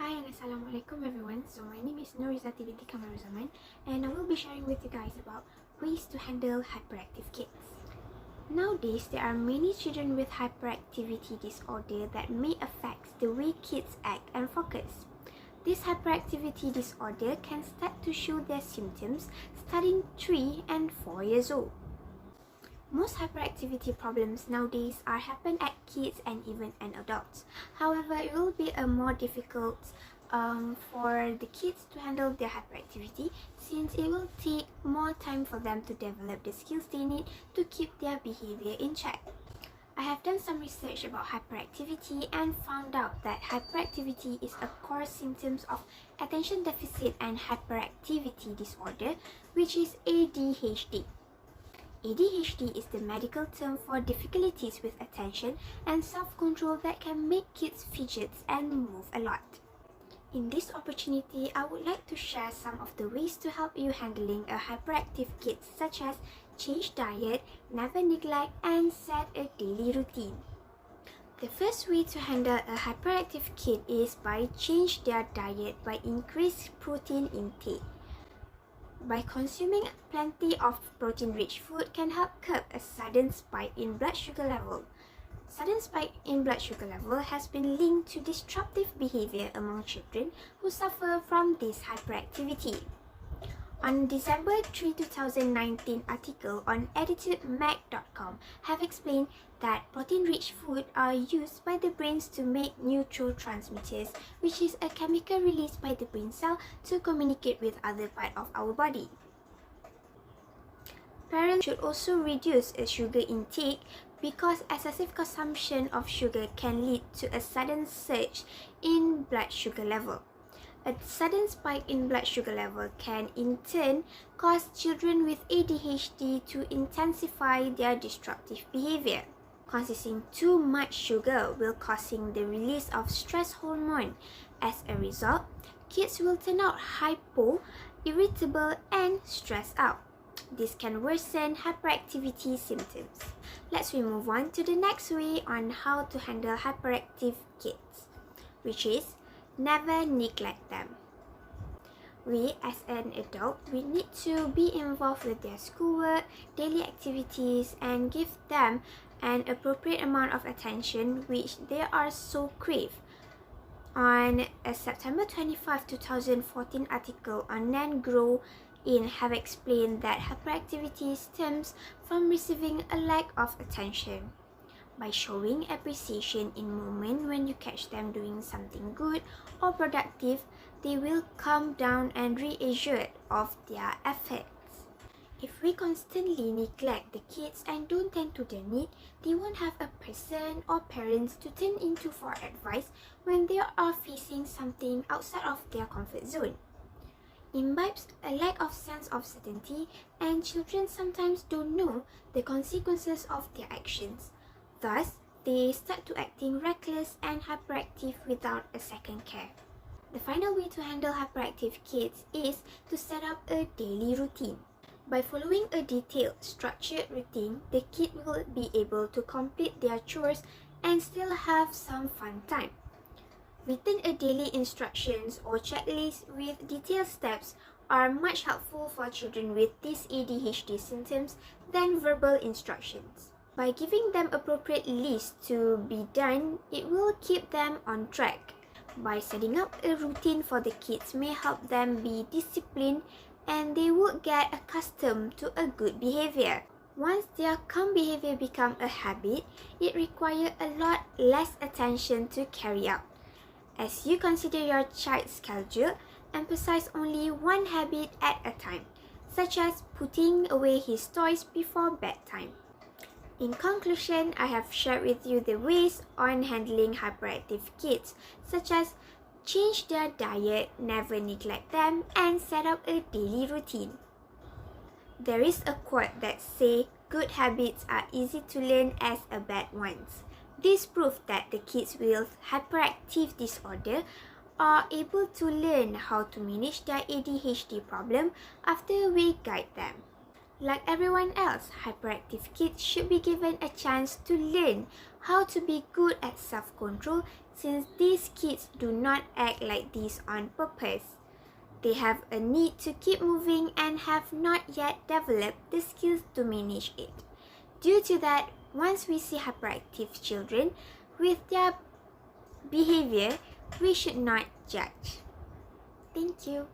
Hi and Assalamualaikum everyone. So my name is Nur Izzati binti Kamaruzaman and I will be sharing with you guys about ways to handle hyperactive kids. Nowadays, there are many children with hyperactivity disorder that may affect the way kids act and focus. This hyperactivity disorder can start to show their symptoms starting 3 and 4 years old. Most hyperactivity problems nowadays happen at kids and even an adults. However, it will be more difficult for the kids to handle their hyperactivity since it will take more time for them to develop the skills they need to keep their behavior in check. I have done some research about hyperactivity and found out that hyperactivity is a core symptom of attention deficit and hyperactivity disorder, which is ADHD. ADHD is the medical term for difficulties with attention and self-control that can make kids fidget and move a lot. In this opportunity, I would like to share some of the ways to help you handling a hyperactive kid, such as change diet, never neglect, and set a daily routine. The first way to handle a hyperactive kid is by change their diet by increased protein intake. By consuming plenty of protein-rich food can help curb a sudden spike in blood sugar level. Sudden spike in blood sugar level has been linked to disruptive behavior among children who suffer from this hyperactivity. On December 3, 2019 article on attitudemag.com have explained that protein-rich food are used by the brains to make neurotransmitters, which is a chemical released by the brain cell to communicate with other part of our body. Parents should also reduce a sugar intake because excessive consumption of sugar can lead to a sudden surge in blood sugar level. A sudden spike in blood sugar level can in turn cause children with ADHD to intensify their destructive behavior. Consuming too much sugar will causing the release of stress hormone. As a result, kids will turn out hypo, irritable, and stressed out. This can worsen hyperactivity symptoms. Let's move on to the next way on how to handle hyperactive kids, which is never neglect them. We, as an adult, we need to be involved with their schoolwork, daily activities, and give them an appropriate amount of attention which they are so crave. On a September 25, 2014 article on Nan Grow in have explained that hyperactivity stems from receiving a lack of attention. By showing appreciation in moment when you catch them doing something good or productive, they will calm down and reassure of their efforts. If we constantly neglect the kids and don't tend to their need, they won't have a person or parents to turn into for advice when they are facing something outside of their comfort zone. Imbibes a lack of sense of certainty, and children sometimes don't know the consequences of their actions. Thus, they start to acting reckless and hyperactive without a second care. The final way to handle hyperactive kids is to set up a daily routine. By following a detailed, structured routine, the kid will be able to complete their chores and still have some fun time. Written a daily instructions or checklist with detailed steps are much helpful for children with these ADHD symptoms than verbal instructions. By giving them appropriate lists to be done, it will keep them on track. By setting up a routine for the kids may help them be disciplined and they would get accustomed to a good behavior. Once their calm behavior becomes a habit, it requires a lot less attention to carry out. As you consider your child's schedule, emphasize only one habit at a time, such as putting away his toys before bedtime. In conclusion, I have shared with you the ways on handling hyperactive kids, such as change their diet, never neglect them, and set up a daily routine. There is a quote that says, "Good habits are easy to learn as a bad ones." This proves that the kids with hyperactive disorder are able to learn how to manage their ADHD problem after we guide them. Like everyone else, hyperactive kids should be given a chance to learn how to be good at self-control, since these kids do not act like this on purpose. They have a need to keep moving and have not yet developed the skills to manage it. Due to that, once we see hyperactive children with their behavior, we should not judge. Thank you.